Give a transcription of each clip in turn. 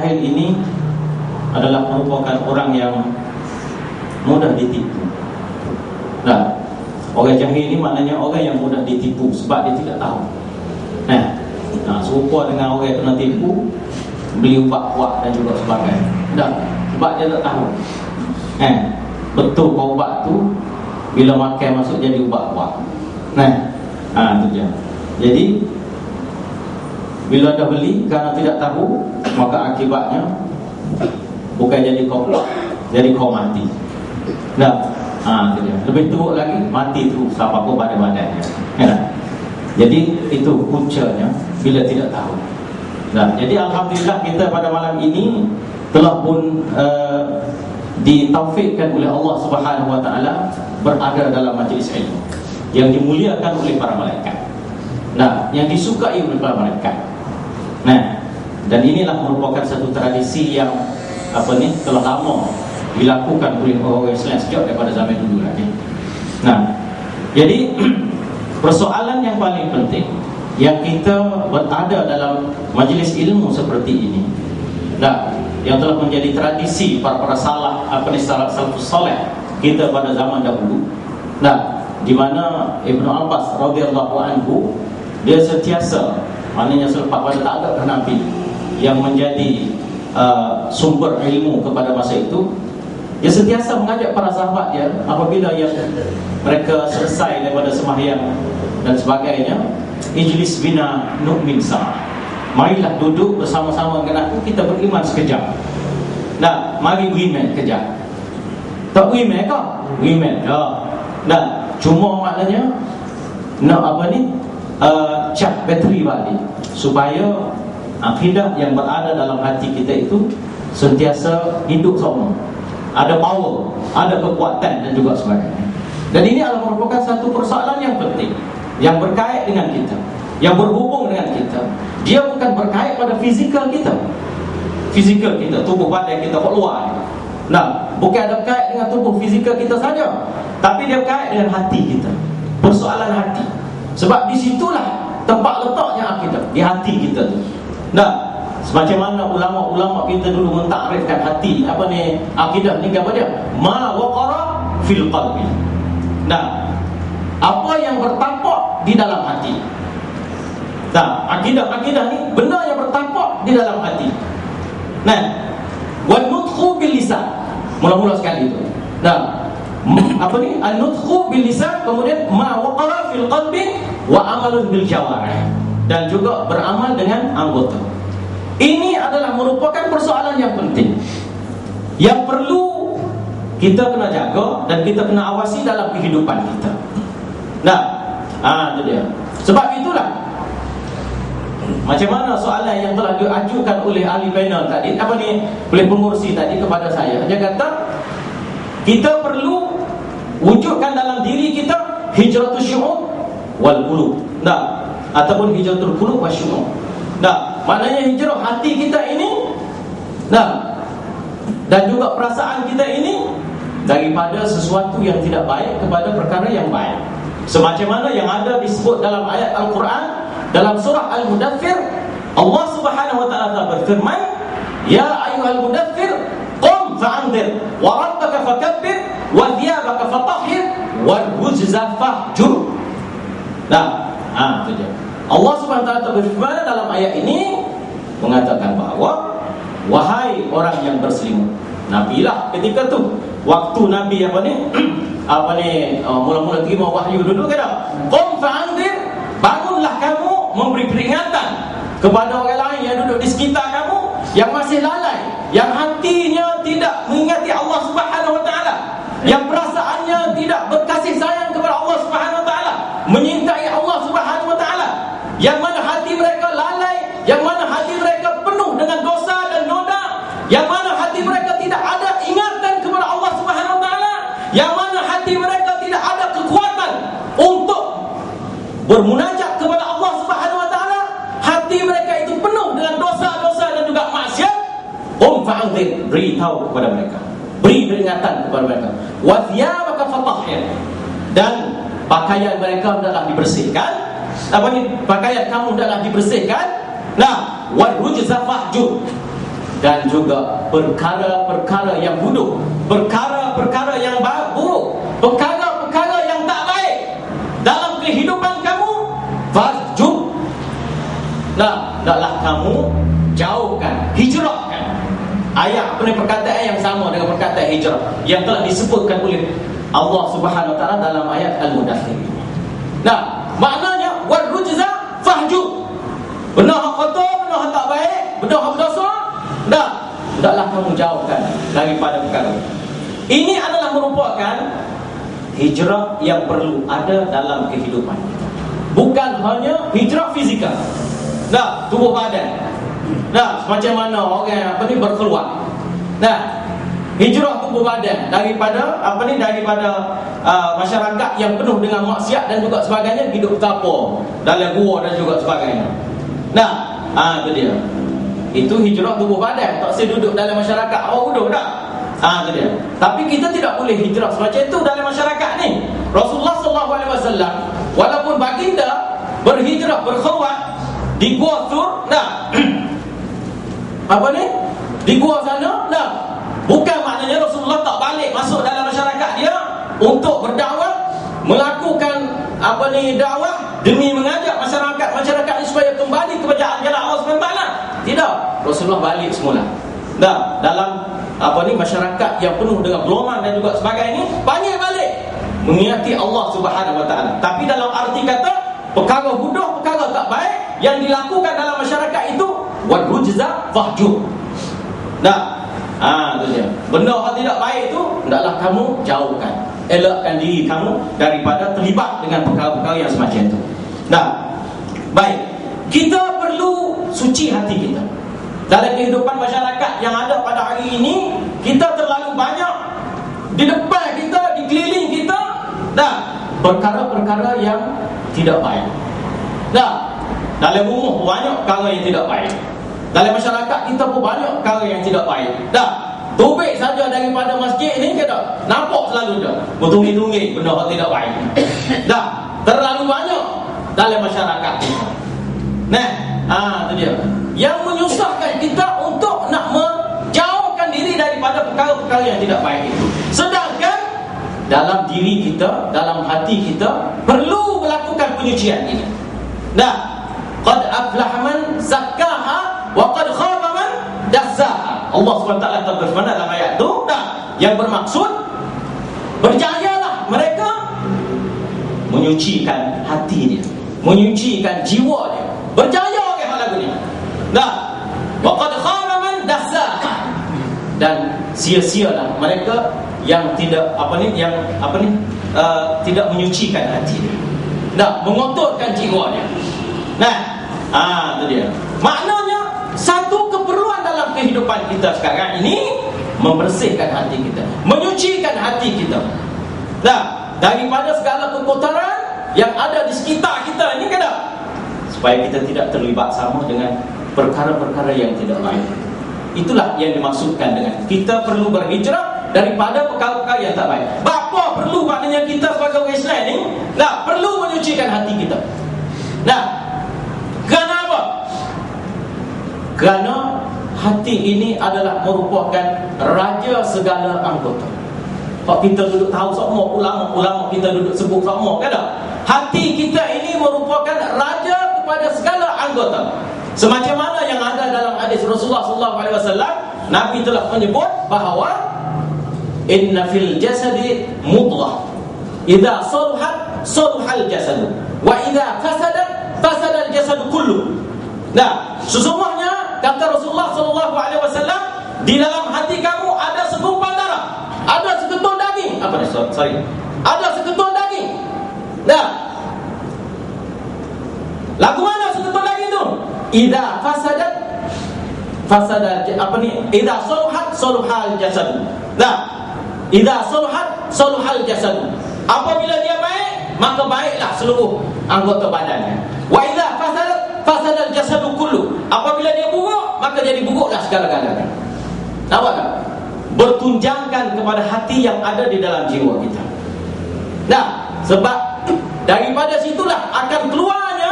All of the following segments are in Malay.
jahil ini adalah merupakan orang yang mudah ditipu. Nah, orang jahil ini maknanya orang yang mudah ditipu sebab dia tidak tahu. Serupa dengan orang yang kena tipu, beli ubat kuat dan juga sebagainya. Sebab dia tak tahu. Betul kau ubat tu bila makan masuk jadi ubat kuat. Itu dia. Jadi bila dah beli kerana tidak tahu, maka akibatnya bukan jadi kau kuat, jadi kau mati. Itu dia. Lebih teruk lagi, mati tu siapa pun pada badannya. Jadi itu puncanya bila tidak tahu. Jadi alhamdulillah kita pada malam ini telah pun ditaufikkan oleh Allah Subhanahu wa taala berada dalam majlis ilmu yang dimuliakan oleh para malaikat. Yang disukai oleh para malaikat. Dan inilah merupakan satu tradisi yang telah lama dilakukan oleh orang Islam sejak daripada zaman dulu lagi. Jadi persoalan yang paling penting yang kita berada dalam majlis ilmu seperti ini, yang telah menjadi tradisi para salafus saleh kita pada zaman dahulu, di mana Ibnu Abbas radhiyallahu anhu dia sentiasa, maknanya selepas pada tak ada Nabi yang menjadi sumber ilmu kepada masa itu, dia sentiasa mengajak para sahabat dia apabila mereka selesai daripada sembahyang dan sebagainya, ijlis bina nu'min sa', marilah duduk bersama-sama dengan aku, kita beriman sekejap. Mari beriman sekejap. Tak beriman ke? Beriman. Cuma maknanya nak cap bateri balik supaya akidah yang berada dalam hati kita itu sentiasa hidup sama, ada power, ada kekuatan dan juga sebagainya. Dan ini adalah merupakan satu persoalan yang penting, yang berkait dengan kita, yang berhubung dengan kita. Dia bukan berkait pada fizikal kita, tubuh badan kita kat luar. Bukan ada berkait dengan tubuh fizikal kita saja, tapi dia berkait dengan hati kita, persoalan hati. Sebab di situlah tempat letaknya akidah, di hati kita tu. Semacam mana ulama-ulama kita dulu mentakrifkan hati, akidah ni apa dia? Ma waqara fil qalbi. Apa yang bertapak di dalam hati. Akidah ni benda yang bertapak di dalam hati. Wa nutqu bil lisan. Mula-mula sekali tu. An-nutqu bil lisan, kemudian ma waqara fil qalbi wa amalun bil jawarih, dan juga beramal dengan anggota. Ini adalah merupakan persoalan yang penting yang perlu kita kena jaga dan kita kena awasi dalam kehidupan kita. Itu dia. Sebab itulah macam mana soalan yang telah diajukan oleh ahli panel tadi, oleh pengurusi tadi kepada saya. Dia kata kita perlu wujudkan dalam diri kita hijratus syu'ur wal qulub. Ataupun hijratul qulub was syu'ur. Maknanya hijrah hati kita ini, dan juga perasaan kita ini daripada sesuatu yang tidak baik kepada perkara yang baik. Semacam mana yang ada disebut dalam ayat Al-Quran, dalam surah Al-Mudaththir, Allah Subhanahu wa ta'ala telah berfirman, ya ayyuhal mudaththir qum fa'anzir wa rabbaka fakabbir wa thiyabaka fatahhir wal rujza fahjur. Itu dia. Allah Subhanahu wa ta'ala berfirman dalam ayat ini mengatakan bahawa wahai orang yang berselimut. Nabi lah ketika tu, waktu Nabi mula-mula terima wahyu dulu kata, qum fa'anzir, bangunlah kamu memberi peringatan kepada orang lain yang duduk di sekitar kamu, yang masih lalai, yang hatinya tidak mengingati Allah Subhanahu wa ta'ala, yang perasaannya tidak berkasih sayang kepada Allah Subhanahu wa ta'ala, menyintai Allah Subhanahu wa ta'ala, yang mana hati mereka lalai, yang mana hati mereka penuh dengan dosa dan noda, yang mana hati mereka tidak ada ingatan kepada Allah Subhanahu wa ta'ala, yang mana hati mereka tidak ada kekuatan untuk bermunajat kepada Allah Subhanahu wa ta'ala, hati mereka itu penuh dengan dosa-dosa dan juga maksiat. Fa'anzir, beritahu kepada mereka, beri peringatan kepada mereka. Wa thiyabaka fatahhir, dan pakaian mereka hendaklah dibersihkan. Pakaian kamu hendaklah dibersihkan. Wa rujza fahjur, dan juga perkara-perkara yang buruk, perkara-perkara yang buruk, perkara-perkara yang tak baik dalam kehidupan kamu, fahjur. Hendaklah kamu jauhkan, hijrahkan. Ayat perkataan yang sama dengan perkataan hijrah yang telah disebutkan oleh Allah Subhanahu wa taala dalam ayat Al-Mudaththir. Maknanya wal rujza fahjur. Benda hak kotor, benda hak tak baik, benda hak berdosa, hendaklah kamu jauhkan daripada perkara. Ini adalah merupakan hijrah yang perlu ada dalam kehidupan kita. Bukan hanya hijrah fizikal. Tubuh badan. Macam mana orang berkeluar. Hijrah tubuh badan daripada masyarakat yang penuh dengan maksiat dan juga sebagainya, hidup tanpa dalam gua dan juga sebagainya. Itu dia. Itu hijrah tubuh badan, tak usah duduk dalam masyarakat. Duduk dah. Itu dia. Tapi kita tidak boleh hijrah semacam itu dalam masyarakat ni. Rasulullah SAW walaupun baginda berhijrah berkhulwat di Gua Thur, di gua sana, bukan maknanya Rasulullah tak balik masuk dalam masyarakat dia untuk berdakwah, melakukan dakwah demi mengajak masyarakat ini supaya kembali kepada ajaran Allah SWT. Tidak, Rasulullah balik semula. Dalam masyarakat yang penuh dengan gelombang dan juga sebagainya, banyak balik mengingati Allah Subhanahu wa taala. Tapi dalam arti kata perkara bodoh, perkara tak baik yang dilakukan dalam masyarakat itu, wal rujza fahjur. Itu dia. Benda yang tidak baik itu hendaklah kamu jauhkan. Elakkan diri kamu daripada terlibat dengan perkara-perkara yang semacam itu. Baik. Kita perlu suci hati kita. Dalam kehidupan masyarakat yang ada pada hari ini, kita terlalu banyak di depan kita, di keliling kita, perkara-perkara yang tidak baik. Dalam rumah banyak perkara yang tidak baik. Dalam masyarakat kita pun banyak perkara yang tidak baik. Tubik saja daripada masjid ni kita nampak selalu dah bertunggih-tunggih benda yang tidak baik. Terlalu banyak dalam masyarakat kita. Itu dia. Yang menyusahkan kita untuk nak menjauhkan diri daripada perkara-perkara yang tidak baik itu. Sedangkan dalam diri kita, dalam hati kita perlu melakukan penyucian ini. Qad aflaha man zakkaha wa qad khaba man dassaha. Allah SWT telah berfirman dalam ayat itu, yang bermaksud berjayalah mereka menyucikan hati dia, menyucikan jiwa dia. Berjaya ke hal lagu ni. Wa qad khaba man dassaha. Dan sia-sialah mereka yang tidak tidak menyucikan hati dia, mengotorkan jiwa dia. Itu dia. Maknanya satu keperluan dalam kehidupan kita sekarang ini membersihkan hati kita, menyucikan hati kita. Daripada segala kekotoran yang ada di sekitar kita ini, supaya kita tidak terlibat sama dengan perkara-perkara yang tidak baik. Itulah yang dimaksudkan dengan kita perlu berhijrah daripada perkara-perkara yang tak baik. Bapa perlu, maknanya kita sebagai orang Islam ni perlu menyucikan hati kita. Kerana apa? Kerana hati ini adalah merupakan raja segala anggota. Kalau kita duduk tahu semua ulama kita duduk sebut semua, hati kita ini merupakan raja kepada segala anggota. Semacam mana yang ada dalam hadis Rasulullah SAW, Nabi telah menyebut bahawa inna fil jasadi mudghah, idza saluhat saluhal jasadu, wa idza fasadat fasadal jasadu kullu. Sesungguhnya kata Rasulullah SAW, di dalam hati kamu ada segumpal darah, ada seketul daging. Ada seketul daging. Lagu mana seketul daging tu? Idza fasadat fasadal idza saluhat saluhal jasad. Idza saluhat saluhal jasad. Apabila dia baik, maka baiklah seluruh anggota badannya. Wa idza fasadat fasadal jasadu kullu. Apabila dia buruk, maka jadi buruklah segala-galanya. Nampak tak? Bertunjangkan kepada hati yang ada di dalam jiwa kita. Sebab daripada situlah akan keluarnya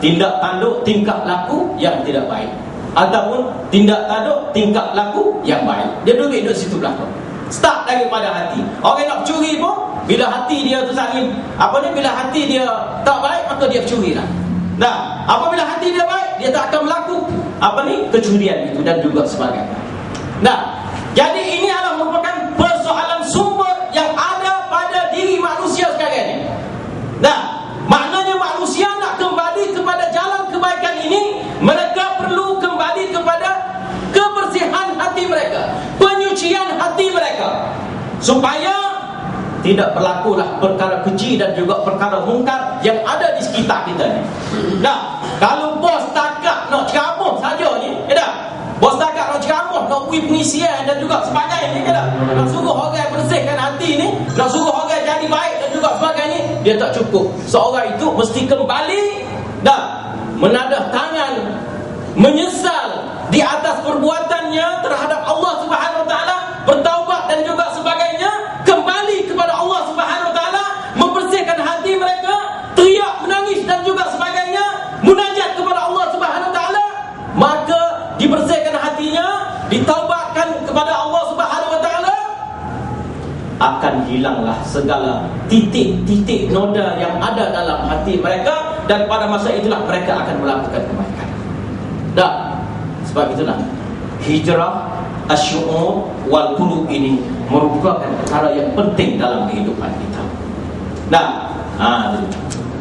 tindak tanduk, tingkah laku yang tidak baik. ataupun tindak tanduk tingkah laku yang baik. Dia duduk situ belakang. Start daripada hati. Orang nak curi pun bila hati dia tu sakit, bila hati dia tak baik, maka dia curilah. Nah, apabila hati dia baik, dia tak akan melakukan kecurian itu dan juga sebagainya. Nah, jadi ini adalah merupakan persoalan sumber yang ada pada diri manusia sekarang ini. Nah, maknanya manusia nak kembali kepada jalan kebaikan ini, mereka perlu kembali kepada kebersihan hati mereka, penyucian hati mereka, supaya tidak berlakulah perkara keji dan juga perkara mungkar yang ada di sekitar kita ni. Nah, kalau bos takat nak ceramah saja ni, bos takat nak ceramah, nak pergi pengisian dan juga sebagainya, nak suruh orang bersihkan hati ni, nak suruh orang jadi baik dan juga sebagainya, dia tak cukup. Seorang itu mesti kembali dan menadah tangan, menyesal di atas perbuatannya terhadap Allah Subhanahu Wa Taala, bertaubat dan juga sebagainya, kembali kepada Allah Subhanahu Wa Taala, membersihkan hati mereka, teriak menangis dan juga sebagainya, munajat kepada Allah Subhanahu Wa Taala, maka dibersihkan hatinya, ditaubatkan kepada Allah Subhanahu Wa Taala, akan hilanglah segala titik-titik noda yang ada dalam hati mereka, dan pada masa itulah mereka akan melakukan kebaikan. Dan sebab itulah hijrah asy'ur wal qulub ini merupakan perkara yang penting dalam kehidupan kita. Nah,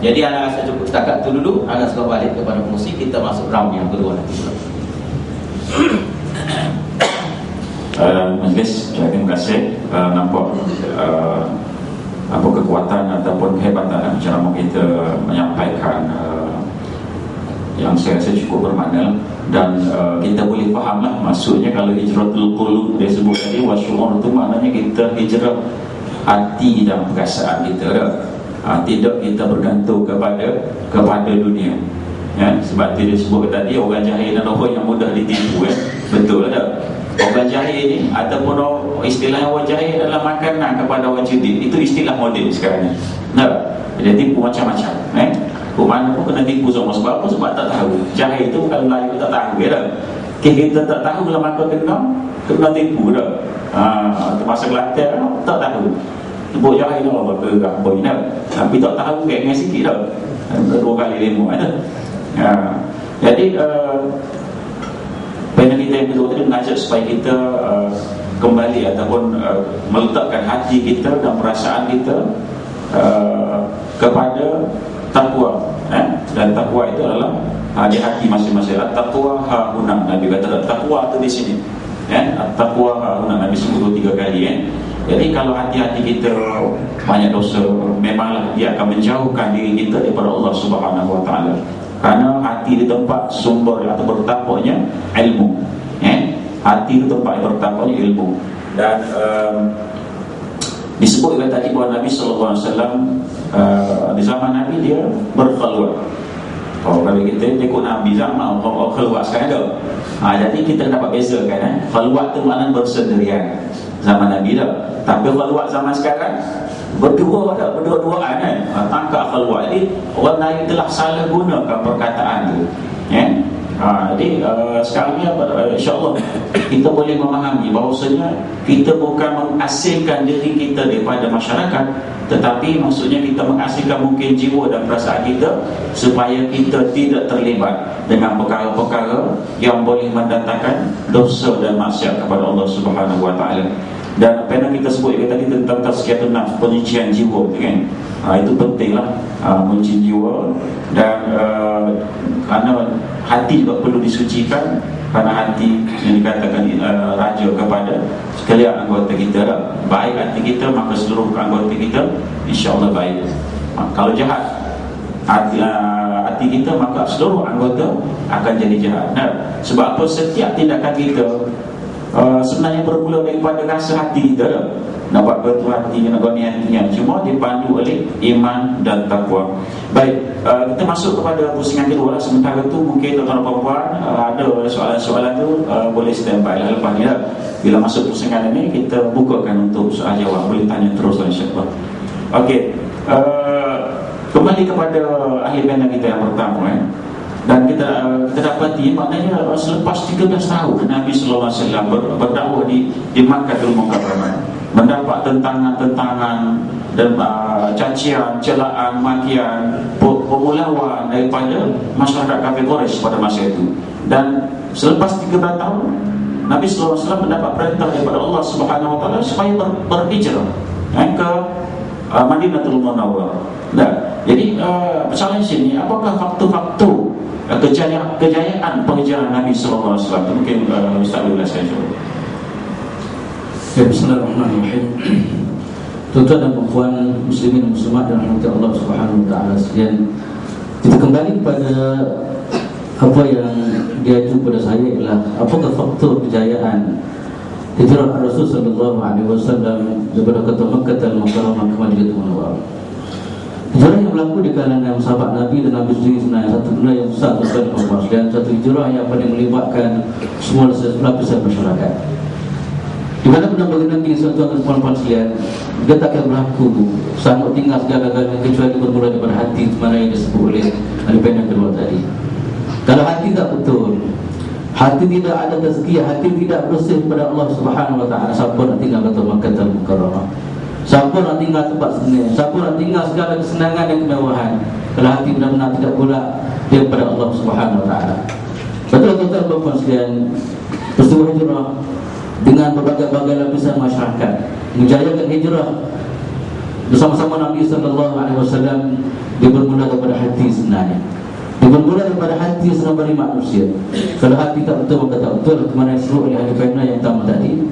jadi anak rasa cukup setakat itu dulu. Anak suka balik kepada musik. Kita masuk round yang kedua nanti. Majlis, terima kasih. Nampak apa kekuatan ataupun kehebatan ceramah kita menyampaikan yang saya rasa cukup bermakna, dan kita boleh fahamlah maksudnya kalau hijratul qulub dia sebut tadi, wasyu'ur itu maknanya kita hijrah hati dan perasaan kita, tidak kita bergantung kepada dunia. Ya, sebab dia sebut tadi orang jahil dan orang yang mudah ditipu, betul tak? Orang jahil ni ataupun istilah orang jahil adalah makanan kepada orang cerdik. Itu istilah moden sekarang ni. Nah, dia tipu macam-macam. Mana pun kena tipu semua. Sebab apa? Sebab tak tahu. Jahil tu kalau Melayu tak tahu, kita tak tahu lah, maka kena tipu dah. Termasuk Kelantan tak tahu. Sebut jahil lah apa ke, tapi tak tahu dengan sikit dah. 2 kali 5 ada. Jadi panel kita yang kedua tadi mengajak supaya kita kembali ataupun meletakkan hati kita dan perasaan kita kepada takwa, dan takwa itu adalah di hati masing-masing. Takwa hahuna, Nabi kata takwa itu di sini, takwa hahuna, Nabi sebut 3 kali. Jadi kalau hati-hati kita banyak dosa, memanglah dia akan menjauhkan diri kita daripada Allah Subhanahu Wa Taala. Karena hati di tempat sumber atau bertakwa-nya ilmu. Hati di tempat bertakwa-nya ilmu. Dan disebut juga tadi bahawa Nabi SAW di zaman Nabi dia berkhalwat. Kalau kita ikut Nabi zaman khalwat sekarang ada. Jadi kita dapat bezakan, khalwat itu maknanya bersendirian zaman Nabi dah. Tapi khalwat zaman sekarang berdua-duaan tangkap khalwat. Jadi orang lain telah salah gunakan perkataan tu. Jadi sekarang ni insya-Allah kita boleh memahami bahawasanya kita bukan mengasingkan diri kita daripada masyarakat, tetapi maksudnya kita mengasingkan mungkin jiwa dan perasaan kita supaya kita tidak terlibat dengan perkara-perkara yang boleh mendatangkan dosa dan maksiat kepada Allah Subhanahu Wa Taala. Dan apa yang kita sebut tadi tentang tazkiyatun nafs, penyucian jiwa, kan? Itu pentinglah, mencuci jiwa. Dan kerana hati juga perlu disucikan, kerana hati yang dikatakan raja kepada sekalian anggota kita. Baik hati kita, maka seluruh anggota kita insya-Allah baik. Kalau jahat hati kita, maka seluruh anggota akan jadi jahat. Sebab apa? Setiap tindakan kita sebenarnya bermula daripada rasa hati kita nak buat betul hati, nak goni hatinya, cuma dipandu oleh iman dan takwa. Baik, kita masuk kepada pusingan kedua lah. Sementara tu mungkin tuan-tuan dan puan ada soalan-soalan tu boleh standby lah lepas ni lah. Bila masuk pusingan ini kita bukakan untuk soal jawab, boleh tanya terus lah insyaAllah. Okey, kembali kepada ahli panel kita yang pertama. Dan kita dapati maknanya selepas 13 tahun Nabi sallallahu alaihi wasallam berdakwah di Makkahul Mukarramah, mendapat tentangan-tentangan dan cacian, celaan, makian, pemulawan daripada masyarakat kafir Quraisy pada masa itu. Dan selepas 13 tahun Nabi sallallahu alaihi wasallam mendapat perintah daripada Allah Subhanahu wa taala supaya berhijrah ke Madinatul Munawwarah. Jadi persoalan sini, apakah faktor-faktor kejayaan pengejaran Nabi sallallahu alaihi wasallam? Mungkin Ustaz boleh saya jawab. Ya, bismillahirrahmanirrahim. Tuan-tuan dan puan muslimin dan muslimat dan rahmat Allah Subhanahu wa taala sekalian, kita kembali kepada apa yang diajuk pada saya ialah apakah faktor kejayaan hijrah Rasul sallallahu alaihi wasallam daripada kota Makkah al-Mukarramah ke Madinatul Munawwarah. Hijrah yang berlaku di kalangan sahabat Nabi dan Nabi sendiri sebenarnya satu benda yang besar dan satu hijrah yang paling melibatkan semua lapisan masyarakat. Di mana benar-benar Nabi tuan-tuan dan puan-puan sekalian, dia takkan berlaku sanggup tinggal segala-galanya kecuali bermula daripada hati, mana yang disebut oleh Al-Bain yang kedua tadi. Kalau hati tak betul, hati tidak ada tazkiyah, hati tidak bersih kepada Allah Subhanahu wa taala, siapa nak tinggal kata Makkah al-Mukarramah? Siapa nak tinggal tempat senang? Siapa nak tinggal segala kesenangan dan kemewahan? Kalau hati benar-benar tidak pula dia kepada Allah Subhanahu wa taala. Betul tuan-tuan dan puan sekalian, peristiwa hijrah dengan berbagai-bagai lapisan masyarakat menjayakan hijrah bersama-sama Nabi sallallahu alaihi wasallam, dia bermula daripada hati sebenarnya. Dia bermula daripada hati sebenarnya manusia. Kalau hati tak betul, maka tak betul. Kemana suruh oleh ahli kainah yang pertama tadi,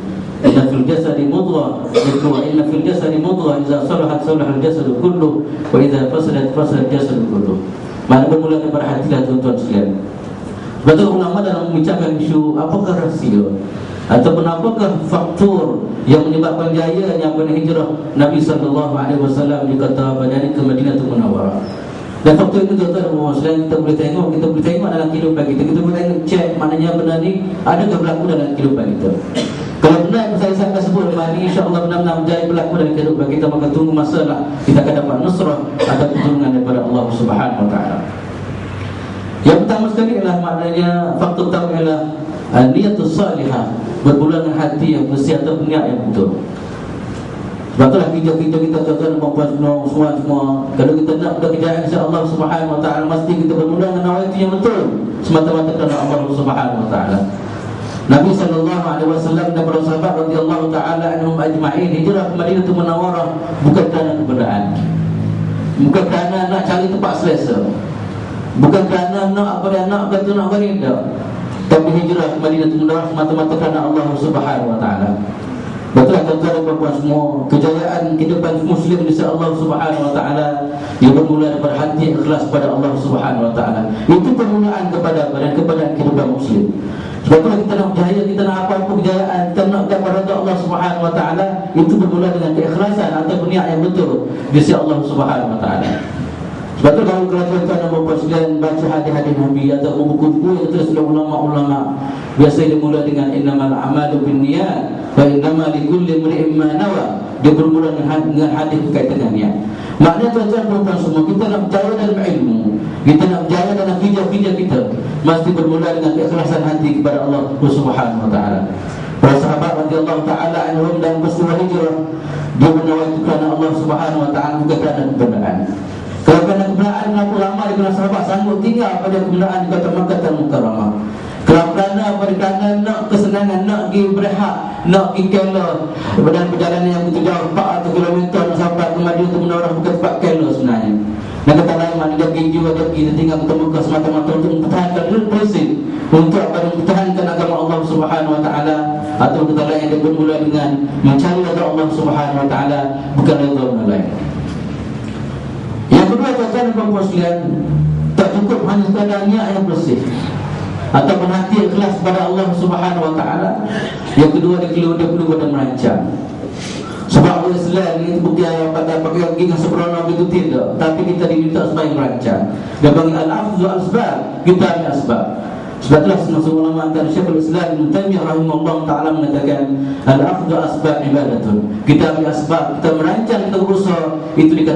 inna fil jasadi mudghah, wa inna fil jasadi mudghah idza salahat salaha al-jasadu kulluh wa idza fasadat fasada al-jasadu kulluh. Mana bermula daripada hati lah tuan-tuan sekalian. Betul ulama dalam membicarakan isu apakah rahsia ataupun apakah faktor yang menyebabkan jayanya hijrah Nabi sallallahu alaihi wasallam di kota Madinah ke Madinatul Munawwarah. Dan faktor itu tuan-tuan sekalian, kita boleh tengok dalam kehidupan kita. Kita boleh cek maknanya benda ni adakah berlaku dalam kehidupan kita. Kalau benar yang saya sebut lepas ni, insya-Allah benar-benar menjadi berlaku dalam kehidupan kita, maka tunggu masalah kita akan dapat nusrah atau pertolongan daripada Allah Subhanahu wa taala. Yang pertama sekali ialah maknanya faktor utama ialah niatus salihah, bermula dengan hati yang bersih atau niat yang betul. Sebab itulah kita tuan-tuan dan puan semua, kalau kita nak kejayaan insya-Allah Subhanahu wa taala, mesti kita bermula dengan niat yang betul semata-mata kerana Allah Subhanahu wa taala. Nabi sallallahu alaihi wasallam dan para sahabat radhiyallahu taala anhum ajma'in hijrah ke Madinatul Munawwarah bukan kerana keberadaan, bukan kerana nak cari tempat selesa, bukan kerana nak apa dia nak kata nak berindah, tapi hijrah ke Madinatul Munawwarah semata-mata kerana Allah Subhanahu wa taala. Betul tuan-tuan dan puan semua, kejayaan kehidupan muslim di sisi Allah Subhanahu wa taala ia bermula daripada hati ikhlas kepada Allah Subhanahu wa taala. Itu permulaan kepada kehidupan muslim. Sebab itulah kita nak berjaya, kita nak apa-apa kejayaan, kita nak kepada Allah Subhanahu wa taala, itu bermula dengan keikhlasan atau niat yang betul di sisi Allah Subhanahu wa taala. Sebab itu kalau tuan-tuan dan puan sekalian baca hadis-hadis Nabi atau buku-buku yang ditulis oleh ulama-ulama, biasa dimulai dengan innamal a'malu binniyat wa innamal likulli imri'in ma nawa. Dia bermula dengan hadis berkaitan dengan niat. Maknanya tuan-tuan dan puan semua, kita nak berjaya dalam ilmu, kita nak berjaya dalam kerja-kerja kita, mesti bermula dengan keikhlasan hati kepada Allah Subhanahu wa taala. Para sahabat radhiyallahu taala anhum dalam peristiwa hijrah, dia menawaitu kerana Allah Subhanahu wa taala, bukan kerana kebenaran. Kalau kerana kebenaran, berapa lama di kalangan sahabat sanggup tinggal pada kebenaran di kota Makkah al-Mukarramah. Kalau kerana nak kesenangan, nak pergi berehat, nak pergi kela, dan perjalanan yang begitu jauh 400 km nak sampai ke Madinatul Munawwarah, bukan tempat kela sebenarnya. Dan kata lain, mana dia pergi jiwa, dia pergi tinggal kota Makkah semata-mata untuk mempertahankan prinsip, untuk mempertahankan agama Allah Subhanahu wa taala, atau kata lain dia bermula dengan mencari redha Allah Subhanahu wa taala, bukan redha orang lain. Yang kedua tuan-tuan dan puan sekalian, tak cukup hanya sekadar niat yang bersih atau hati ikhlas kepada Allah Subhanahu wa taala. Yang kedua dia perlu pada merancang. Sebab Islam ini bukan pada pakai gigi sempurna begitu tidak, tapi kita diminta supaya merancang. Dia panggil al-afdhu al-asbab, kita ambil asbab. Sebab itulah semua ulama antara Syekhul Islam Ibn Taimiyah rahimahullah taala mengatakan al-afdhu asbab ibadatun. Kita ambil asbab, kita merancang, kita berusaha, itu dikatakan